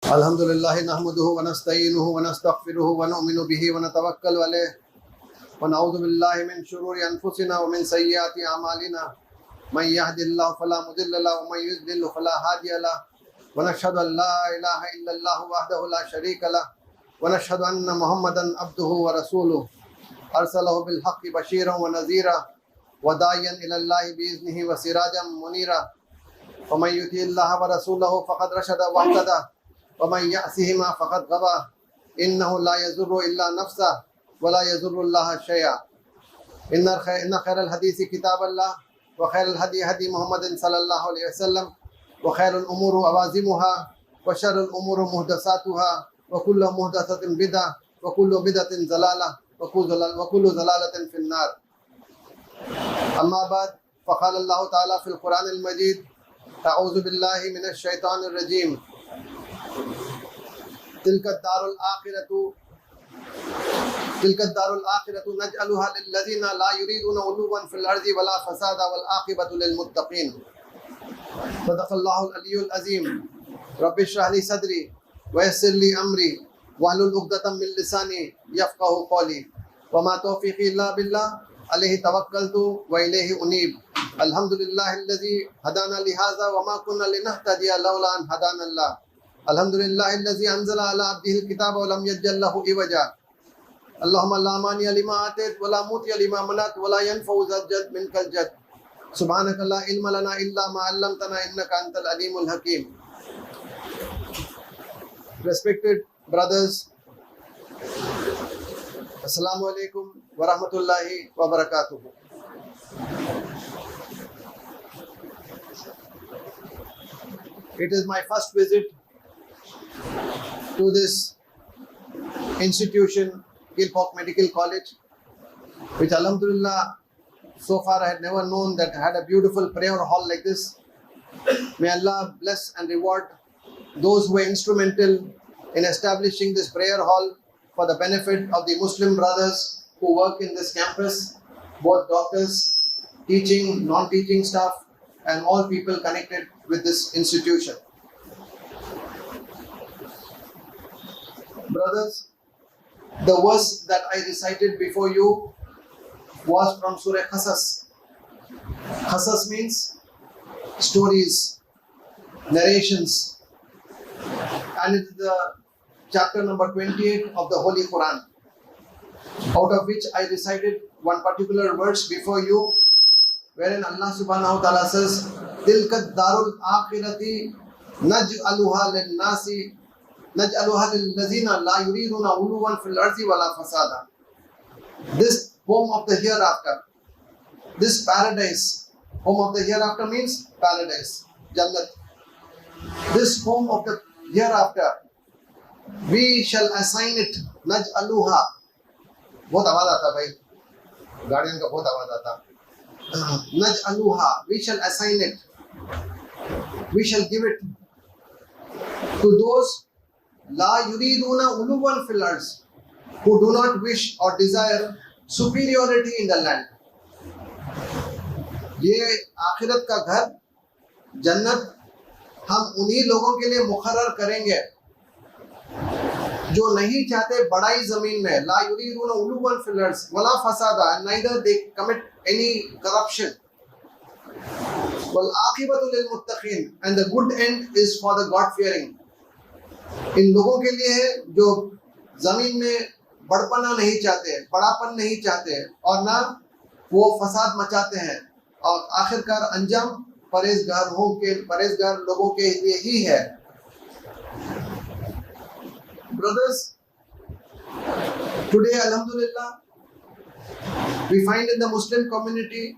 Alhamdulillah nahmaduhu wa nasta'inuhu wa nastaghfiruhu wa nu'minu bihi wa natawakkalu alayh wa na'udhu billahi min shururi anfusina wa min sayyiati a'malina man yahdihillahu fala mudilla lahu wa man yudlil fala hadiya lahu wa nashhadu an la ilaha illa Allah wahdahu la sharika lahu wa nashhadu anna Muhammadan abduhu wa rasuluhu arsalahu bil haqqi bashiran wa nadhira wa da'iyan ila Allah bi iznihi wa sirajan munira wa man yuti Allah wa rasulahu faqad rashada wa ihtada وَمَنْ يَعْصِهِمَا فَقَدْ غَوَى إِنَّهُ لَا يَضُرُّ إِلَّا نَفْسَهُ وَلَا يَضُرُّ اللَّهَ شَيْئًا إِنَّ خَيْرَ الْحَدِيثِ كِتَابُ اللَّهِ وَخَيْرَ الْهَدْيِ هَدْيُ مُحَمَّدٍ صلى الله عليه وسلم وَخَيْرَ الْأُمُورِ عَوَازِمُهَا وَشَرُّ الْأُمُورِ مُحْدَثَاتُهَا وَكُلُّ مُحْدَثَةٍ بِدْعَةٌ وَكُلُّ بِدْعَةٍ ضَلَالَةٌ وَكُلُّ ضَلَالَةٍ فِي النَّارِ أما بعد فقال الله تعالى في القرآن المجيد أعوذ بالله من الشيطان الرجيم تلك الدار الآخرة نجعلها للذين لا يريدون علوا في الأرض ولا فسادا والعاقبة للمتقين صدق الله العلي العظيم رب اشرح لي صدري ويسر لي أمري واحلل عقدة من لساني يفقهوا قولي وما توفيقي إلا بالله عليه توكلت وإليه أنيب الحمد لله الذي هدانا لهذا وما كنا لنهتدي لولا أن هدانا الله الحمد لله الذي أنزل على عبده الكتاب ولم يجعل له عوجا اللهم لا مانع لما أعطيت ولا معطي لما منعت ولا ينفع ذا الجد منك الجد سبحانك لا علم لنا إلا ما علمتنا إنك أنت العليم الحكيم. Respected brothers, Assalamu alaikum wa rahmatullahi wa barakatuh. It is my first visit to this institution, KIBR Medical College, which Alhamdulillah, so far I had never known that had a beautiful prayer hall like this. May Allah bless and reward those who were instrumental in establishing this prayer hall for the benefit of the Muslim brothers who work in this campus, both doctors, teaching, non-teaching staff, and all people connected with this institution. Brothers, the verse that I recited before you was from Surah Qasas. Qasas means stories, narrations, and it's the chapter number 28 of the Holy Quran, out of which I recited one particular verse before you, wherein Allah subhanahu wa ta'ala says, Tilka darul akhirati naj'aluha lin-nasi نجعلها للذين لا يريدون علوا في الأرض ولا فسادا. This home of the hereafter, this paradise, home of the hereafter means paradise, Jannat. This home of the hereafter, we shall assign it, نجعلها. बहुत आवाज आता भाई, गाड़ियों का बहुत आवाज आता. نجعلها, we shall assign it, we shall give it to those La yuriduna uluwan fil ards, who do not wish or desire superiority in the land. ये आखिरत का घर, जन्नत, हम उन्हीं लोगों के लिए मुकर्रर करेंगे जो नहीं चाहते बड़ाई जमीन में. La yuriduna uluwan fil ards wala fasada, and neither they commit any corruption. Wal aqibatu lil muttaqin, and the good end is for the God fearing. इन लोगों के लिए है जो जमीन में बड़पना नहीं चाहते, बड़ापन नहीं चाहते, और ना वो फसाद मचाते हैं, और आखिरकार अंजाम परहेजगार लोगों के लिए ही है. Brothers, today Alhamdulillah, we find in the Muslim community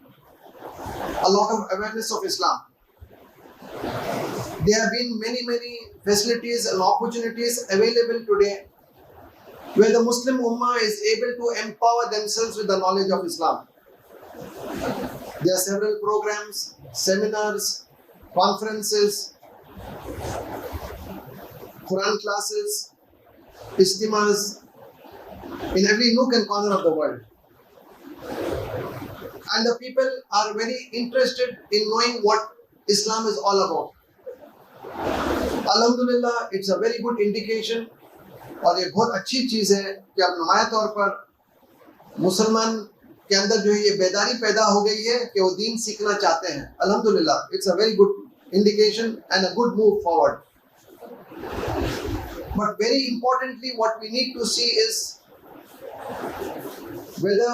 a lot of awareness of Islam. There have been many facilities and opportunities available today where the Muslim Ummah is able to empower themselves with the knowledge of Islam. There are several programs, seminars, conferences, Quran classes, istimas in every nook and corner of the world. And the people are very interested in knowing what Islam is all about. अल्हम्दुलिल्लाह, it's a very good indication और ये बहुत अच्छी चीज़ है कि अब नुमाया तौर पर मुसलमान के अंदर जो है ये बेदारी पैदा हो गई है कि वो दीन सीखना चाहते हैं. अल्हम्दुलिल्लाह, it's a very good indication and a good move forward. But very importantly, what we need to see is whether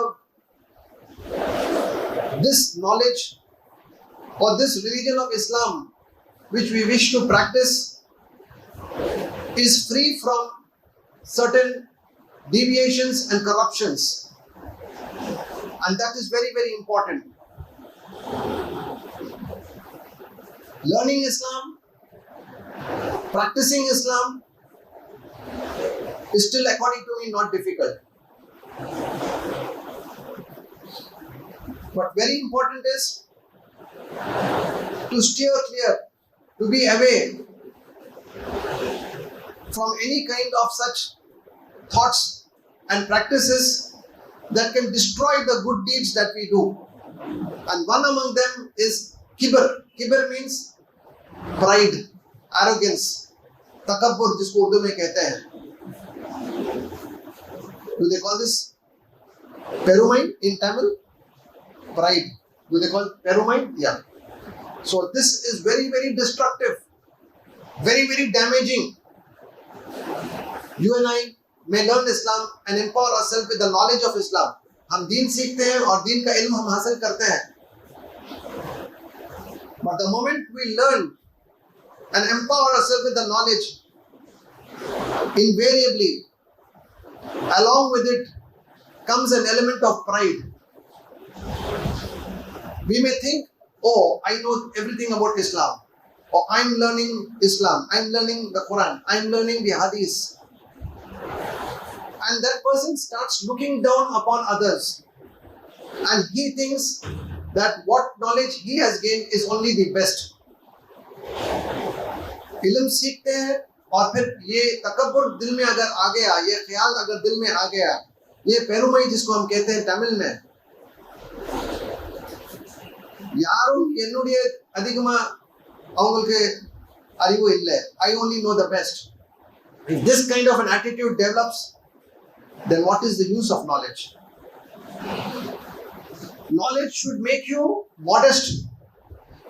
this knowledge or this religion of Islam which we wish to practice is free from certain deviations and corruptions, and that is very, very important. Learning Islam, practicing Islam is still, according to me, not difficult. What very important is to steer clear, to be away from any kind of such thoughts and practices that can destroy the good deeds that we do. And one among them is KIBR. KIBR means pride, arrogance, takabbur, जिसको उर्दू में कहते हैं. Do they call this perumine in Tamil? Pride. Do they call it perumine? Yeah. So this is very, very destructive, very, very damaging. You and I may learn Islam and empower ourselves with the knowledge of Islam. हम दीन सीखते हैं और दीन का इल्म हम हासिल करते हैं. But the moment we learn and empower ourselves with the knowledge, invariably, along with it comes an element of pride. We may think, oh, I know everything about Islam, or I'm learning Islam, I'm learning the Quran, I'm learning the Hadith. And that person starts looking down upon others, and he thinks that what knowledge he has gained is only the best. इल्म सीखते हैं और फिर ये तकब्बुर दिल में अगर आ गया, ये ख्याल अगर दिल में आ गया, ये पेरुमई जिसको हम कहते हैं तमिल में, யாரும் என்னுடைய அதிகமா அவங்களுக்கு அறிவு இல்லை, I only know the best. If this kind of an attitude develops, then what is the use of knowledge? Knowledge should make you modest.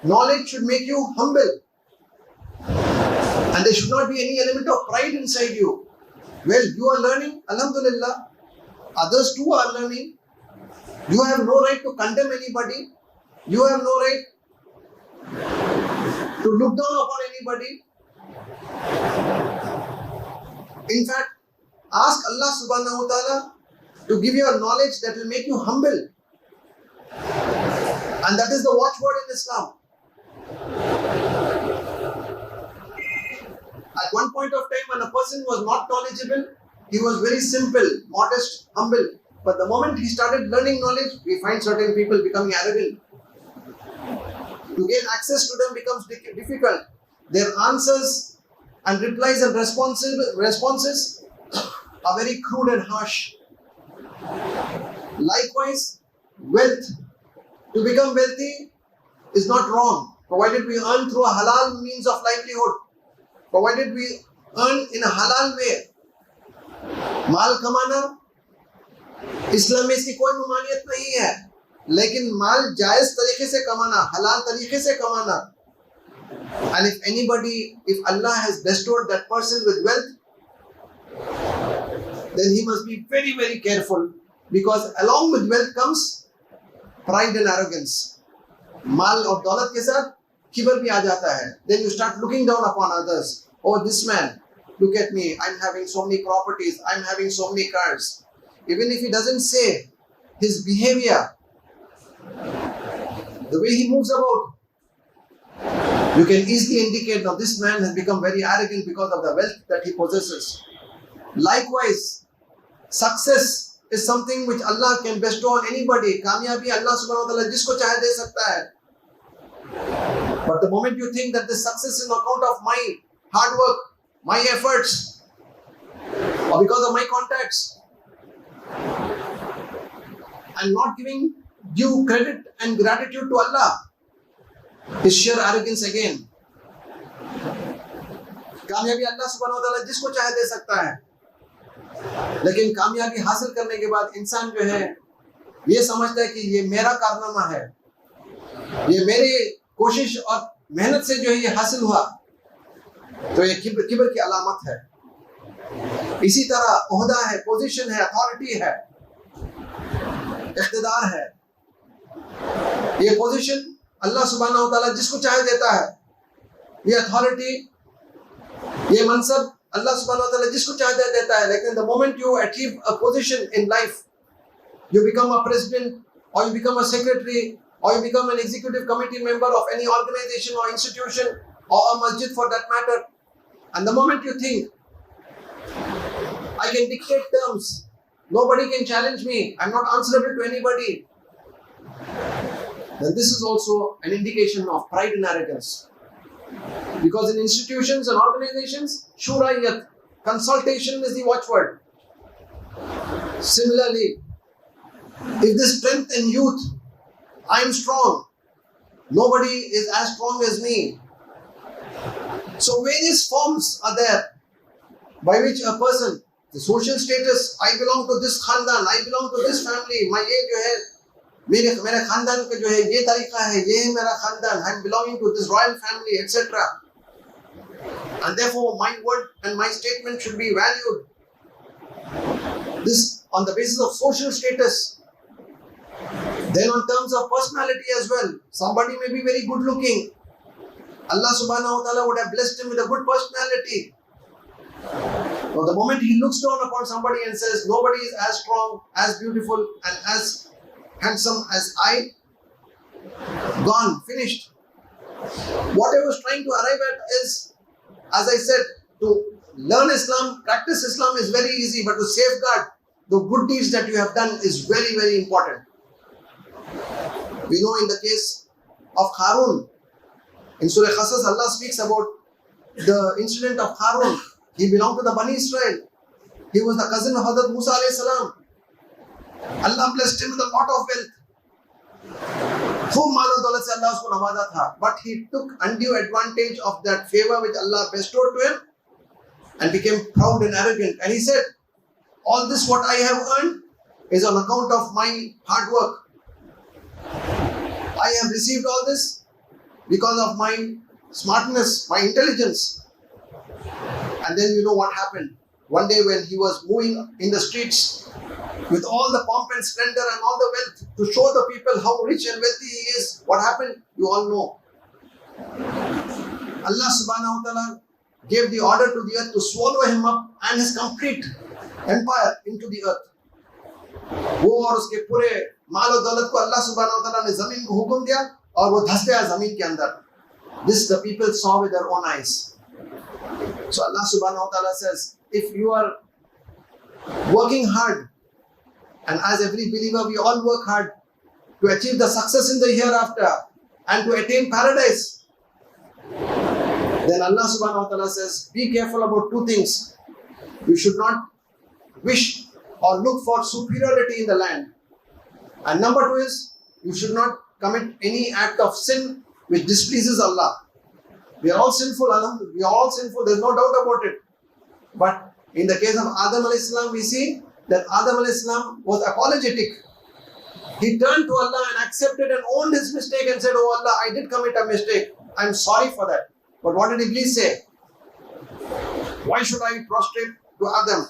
Knowledge should make you humble. And there should not be any element of pride inside you. Well, you are learning, alhamdulillah. Others too are learning. You have no right to condemn anybody. You have no right to look down upon anybody. In fact, ask Allah subhanahu wa ta'ala to give you a knowledge that will make you humble. And that is the watchword in Islam. At one point of time, when a person was not knowledgeable, he was very simple, modest, humble. But the moment he started learning knowledge, we find certain people becoming arrogant. To gain access to them becomes difficult. Their answers and replies and responses are very crude and harsh. Likewise, wealth. To become wealthy is not wrong, provided we earn through a halal means of livelihood, provided we earn in a halal way. माल कमाना इस्लाम में इसकी कोई ममानियत नहीं है, लेकिन माल जायज तरीके से कमाना, हलाल तरीके से कमाना. And if Allah has bestowed that person with wealth, then he must be very, very careful, because along with wealth comes pride and arrogance. माल और दौलत के साथ किबर भी आ जाता है. Then you start looking down upon others. Oh, this man, look at me, I'm having so many properties, I'm having so many cars. Even if he doesn't say, his behavior, the way he moves about, you can easily indicate now this man has become very arrogant because of the wealth that he possesses. Likewise, success is something which Allah can bestow on anybody. Kamyabi Allah subhanahu wa ta'ala jisko chahe de sakta hai. But the moment you think that this success is on account of my hard work, my efforts, or because of my contacts, and not giving due credit and gratitude to Allah, is sheer arrogance again. कामयाबी अल्लाह सुब्हानहू व तआला जिसको चाहे दे सकता है, लेकिन कामयाबी हासिल करने के बाद इंसान जो है ये समझता है कि ये मेरा कारनामा है, ये मेरी कोशिश और मेहनत से जो है ये हासिल हुआ, तो ये किब्र की अलामत है। इसी तरह ओहदा है, पोजीशन है, अथॉरिटी है, इख्तिदार है। ये पोजीशन अल्लाह सुब्हानहू व तआला जिसको चाहे देता है, ये अथॉरिटी, ये मनसब अल्लाह सुब्हानहू व तआला जिसको चाहे देता है। लेकिन the moment you achieve a position in life, you become a president or you become a secretary or you become an executive committee member of any organization or institution or a masjid for that matter, and the moment you think I can dictate terms, nobody can challenge me, I'm not answerable to anybody, then this is also an indication of pride and arrogance. Because in institutions and organizations, shura'iyat, consultation is the watchword. Similarly, if this strength in youth, I am strong, nobody is as strong as me. So various forms are there by which a person, the social status, I belong to this khandan, I belong to this family, my ye jo hai, मेरे खानदान का जो है ये तरीका है, ये है मेरा खानदान, I am belonging to this royal family, etc. And therefore my word and my statement should be valued. This on the basis of social status. Then on terms of personality as well, somebody may be very good looking. Allah subhanahu wa ta'ala would have blessed him with a good personality. But the moment he looks down upon somebody and says, nobody is as strong, as beautiful and as handsome as I, gone, finished. What I was trying to arrive at is, as I said, to learn Islam, practice Islam is very easy, but to safeguard the good deeds that you have done is very, very important. We know in the case of Harun, in Surah Qasas, Allah speaks about the incident of Harun. He belonged to the Bani Israel. He was the cousin of Hazrat Musa alayhi salam. Allah blessed him with a lot of wealth. खूब मालो दौलत से अल्लाह उसको नवाजा था, but he took undue advantage of that favor which Allah bestowed to him and became proud and arrogant. And he said, all this what I have earned is on account of my hard work. I have received all this because of my smartness, my intelligence. And then you know what happened. One day when he was moving in the streets with all the pomp and splendor and all the wealth to show the people how rich and wealthy he is, what happened? You all know. Allah subhanahu wa ta'ala gave the order to the earth to swallow him up and his complete empire into the earth. वो और उसके पूरे माल और दौलत को अल्लाह सुब्हानहू व तआला ने जमीन को हुक्म दिया और वो धंस गया जमीन के अंदर. This the people saw with their own eyes. So Allah subhanahu wa ta'ala says, if you are working hard, and as every believer we all work hard to achieve the success in the hereafter and to attain paradise, then Allah subhanahu wa ta'ala says, be careful about two things. You should not wish or look for superiority in the land. And number two is, you should not commit any act of sin which displeases Allah. We are all sinful, we are all sinful, there is no doubt about it. But in the case of Adam alayhi salam, we see that Adam alayhi salam was apologetic. He turned to Allah and accepted and owned his mistake and said, oh Allah, I did commit a mistake. I am sorry for that. But what did Iblis say? Why should I prostrate to Adam?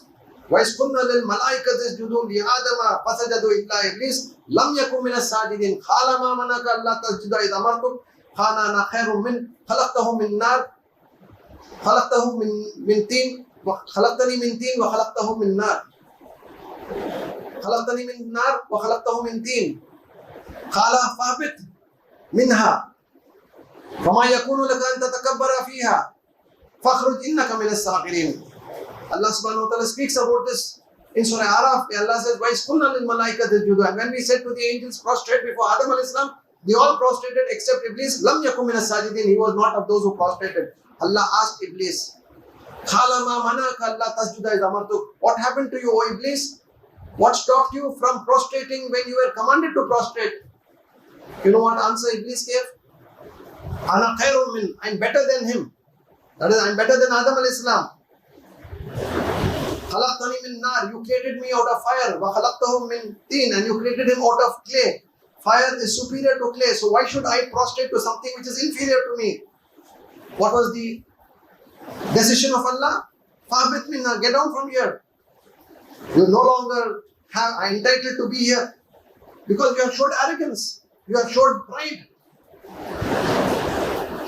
وَإِذْ قُلْنَا لِلْمَلَائِكَةِ اسْجُدُوا لِآدَمَ فَسَجَدُوا إِلَّا إِبْلِيسَ لَمْ يَكُنْ مِنَ السَّاجِدِينَ قَالَ مَا مَنَعَكَ أَلَّا تَسْجُدَ إِذْ أَمَرْتُكَ قَالَ أَنَا خَيْرٌ مِنْهُ خَلَقْتَنِي مِنْ طِينٍ وَخَلَقْتَهُ مِنْ نَارٍ خلقتني من نار وخلقته من طين قال فاهبط منها فما يكون لك أن تتكبر فيها فاخرج إنك من الصاغرين. Allah subhanahu wa ta'ala speaks about this in Surah Araf. Allah says, وَإِذْ قُلْنَا لِلْمَلَائِكَةِ اسْجُدُوا, and when we said to the angels, prostrate before Adam alayhi salam, they all prostrated except Iblis. لَمْ يَكُنْ مِنَ السَّاجِدِينَ, he was not of those who prostrated. Allah asked Iblis, قَالَ مَا مَنَعَكَ أَلَّا تَسْجُدَ إِذْ أَمَرْتُكَ, what happened to you, O Iblis? What stopped you from prostrating when you were commanded to prostrate? You know what answer Iblis gave? Ana khairun min, I'm better than him. That is, I'm better than Adam alayhi salam. خلقتني من نار, you created me out of fire. وخلقته من طين, and you created him out of clay. Fire is superior to clay, so why should I prostrate to something which is inferior to me? What was the decision of Allah? Fahbit minna, get down from here. You no longer are entitled to be here because you have showed arrogance, you have showed pride.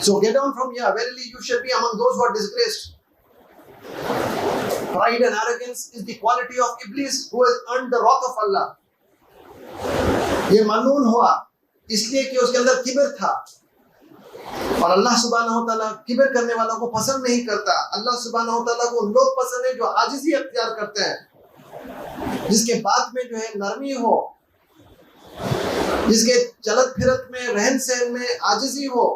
So get down from here. Verily you shall be among those who are disgraced. Pride and arrogance is the quality of Iblis who has earned the wrath of Allah. ये मलून हुआ इसलिए कि उसके अंदर किब्र था, और अल्लाह सुब्हानहू व तआला किब्र करने वालों को पसंद नहीं करता। अल्लाह सुब्हानहू व तआला को लोग पसंद है जो आजिज़ी अख्तियार करते हैं, जिसके बात में जो है नरमी हो, जिसके चलत फिरत में रहन सहन में आजिज़ी हो,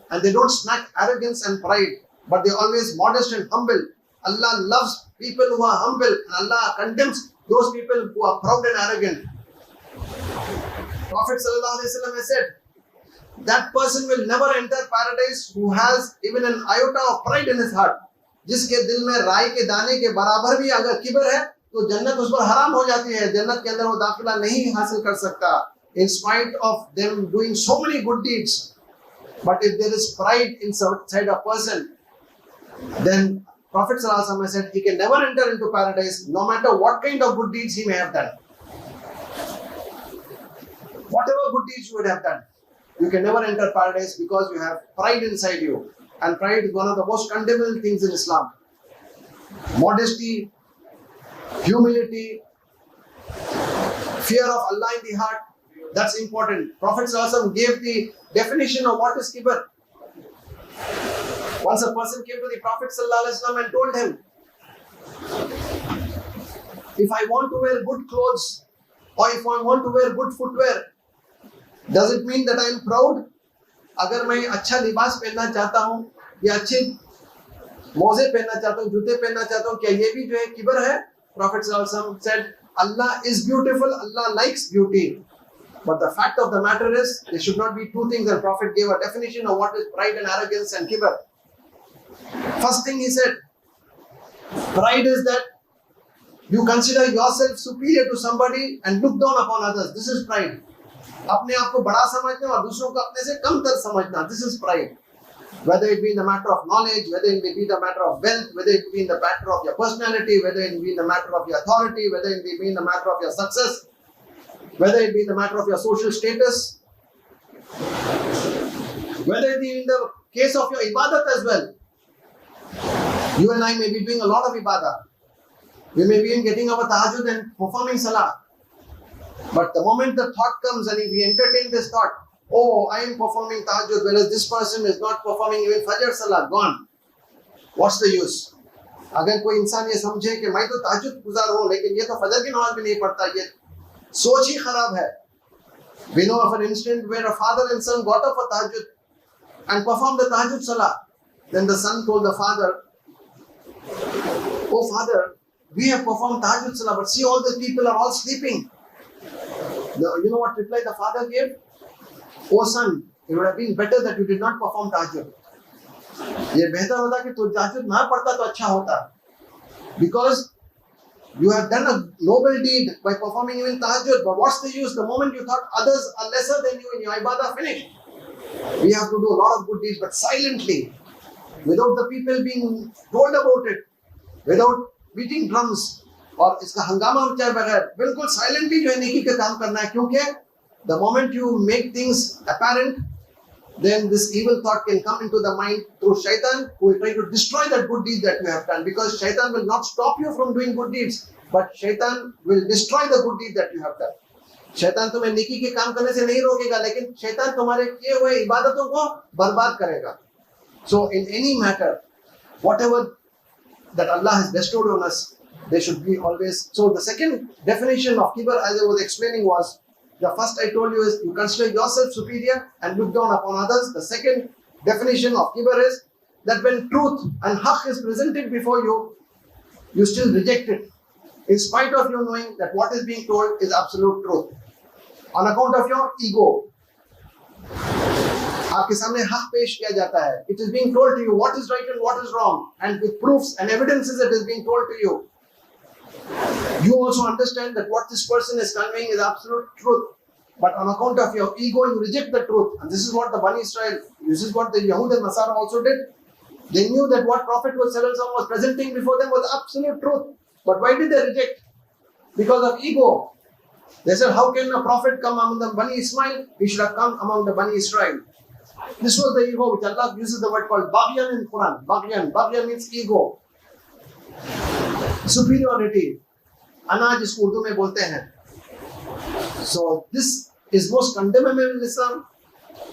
and they don't snack arrogance and pride, but they always modest and humble. Allah loves people who are humble, and Allah condemns those people who are proud and arrogant. Prophet ﷺ has said, that person will never enter paradise who has even an iota of pride in his heart. जिसके दिल में राई के दाने के बराबर भी अगर किब्र है तो जन्नत उस पर हराम हो जाती है, जन्नत के अंदर वो दाखिला नहीं हासिल कर सकता, in spite of them doing so many good deeds. But if there is pride inside a person, then Prophet ﷺ said he can never enter into paradise no matter what kind of good deeds he may have done. Whatever good deeds you would have done, you can never enter paradise because you have pride inside you. And pride is one of the most condemnable things in Islam. Modesty, humility, fear of Allah in the heart, that's important. Prophet ﷺ gave the definition of what is kibr. Once a person came to the Prophet ﷺ and told him, if I want to wear good clothes or if I want to wear good footwear, does it mean that I am proud? अगर मैं अच्छा लिबास पहनना चाहता हूँ या अच्छे मोजे पहनना चाहता हूँ, जूते पहनना चाहता हूँ, क्या ये भी जो है किब्र है? Prophet ﷺ said, Allah is beautiful, Allah likes beauty. But the fact of the matter is, there should not be two things. And Prophet gave a definition of what is pride and arrogance and kibr. First thing he said, pride is that you consider yourself superior to somebody and look down upon others. This is pride. अपने आप को बड़ा समझना और दूसरों को अपने से कमतर समझना. This is pride. Whether it be in the matter of knowledge, whether it be in the matter of wealth, whether it be in the matter of your personality, whether it be in the matter of your authority, whether it be in the matter of your success, whether it be in the matter of your social status, whether it be in the case of your ibadat as well. You and I may be doing a lot of ibadah. We may be getting our tahajjud and performing salah. But the moment the thought comes and if we entertain this thought, oh, I am performing tahajjud, whereas this person is not performing even fajr salah, gone. What's the use? अगर कोई इंसान ये समझे कि मैं तो tahajjud गुजार हूँ लेकिन ये तो फजर की नमाज भी नहीं पढ़ता, ये सोच ही खराब है. We know of an incident where a father and son got up for tahajjud and performed the tahajjud salah. Then the son told the father, oh father, we have performed tahajjud salah, but see all the people are all sleeping. You know what reply the father gave? Oh son, it would have been better that you did not perform tahajjud. ये बेहतर होता कि तू tahajjud ना पढ़ता तो अच्छा होता. Because you have done a noble deed by performing even tahajjud, but what's the use? The moment you thought others are lesser than you in your ibadah, finished. We have to do a lot of good deeds, but silently, without the people being told about it, without beating drums, और इसका हंगामा मचाए बगैर बिल्कुल silently जो है नेकी का काम करना है. क्योंकि the moment you make things apparent, then this evil thought can come into the mind through shaitan, who will try to destroy that good deed that you have done. Because shaitan will not stop you from doing good deeds, but shaitan will destroy the good deed that you have done. शैतान तुम्हें नेकी के काम करने से नहीं रोकेगा, लेकिन शैतान तुम्हारे किए हुए इबादतों को बर्बाद करेगा. So in any matter, whatever that Allah has bestowed on us, they should be always. So the second definition of kibr, as I was explaining, was the first I told you is you consider yourself superior and look down upon others. The second definition of kibr is that when truth and haqq is presented before you, you still reject it, in spite of you knowing that what is being told is absolute truth, on account of your ego. आपके सामने हक पेश किया जाता है. It is being told to you what is right and what is wrong, and with proofs and evidences it is being told to you. You also understand that what this person is conveying is absolute truth. But on account of your ego, you reject the truth. And this is what the Bani Israel, this is what the Yahud and Nasara also did. They knew that what Prophet was presenting before them was absolute truth. But why did they reject? Because of ego. They said, how can a prophet come among the Bani Ismail? He should have come among the Bani Israel. This was the ego which Allah uses the word called Baghyan in Quran. Baghyan means ego. Superiority. Ana जिसको उर्दू में बोलते हैं. So this is most condemnable in Islam.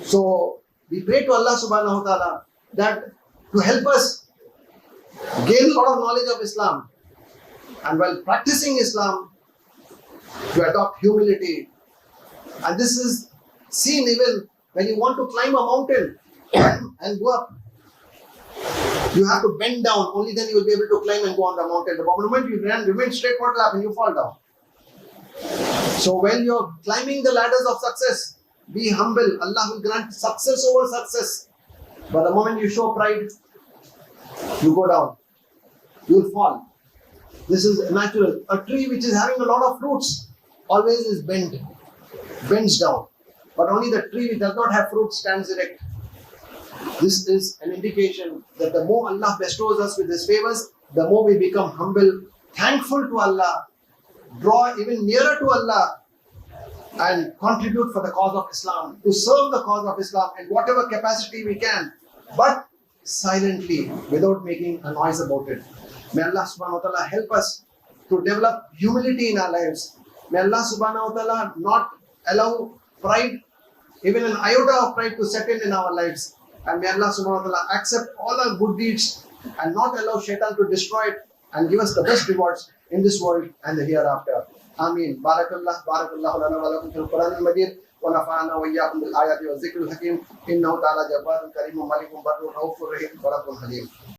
So we pray to Allah subhanahu wa ta'ala that to help us gain a lot of knowledge of Islam, and while practicing Islam, to adopt humility. And this is seen even when you want to climb a mountain and go up. You have to bend down, only then you will be able to climb and go on the mountain. The moment you remain straight, what will happen? You fall down. So when you're climbing the ladders of success, be humble. Allah will grant success over success. But the moment you show pride, you go down. You will fall. This is natural. A tree which is having a lot of fruits always is bends down. But only the tree which does not have fruits stands erect. This is an indication that the more Allah bestows us with His favors, the more we become humble, thankful to Allah, draw even nearer to Allah, and contribute for the cause of Islam, to serve the cause of Islam in whatever capacity we can, but silently, without making a noise about it. May Allah subhanahu wa ta'ala help us to develop humility in our lives. May Allah subhanahu wa ta'ala not allow pride, even an iota of pride, to set in our lives. And may Allah subhanahu wa ta'ala accept all our good deeds and not allow shaitan to destroy it, and give us the best rewards in this world and the hereafter. Ameen. Barakallahu lana wa lakum fil Quran al-Majid wa nafa'ana wa iyyakum bil ayati wa dhikril hakim. Innahu ta'ala jabbarun karimun malikun barrun raufur rahim wa rabbul halim.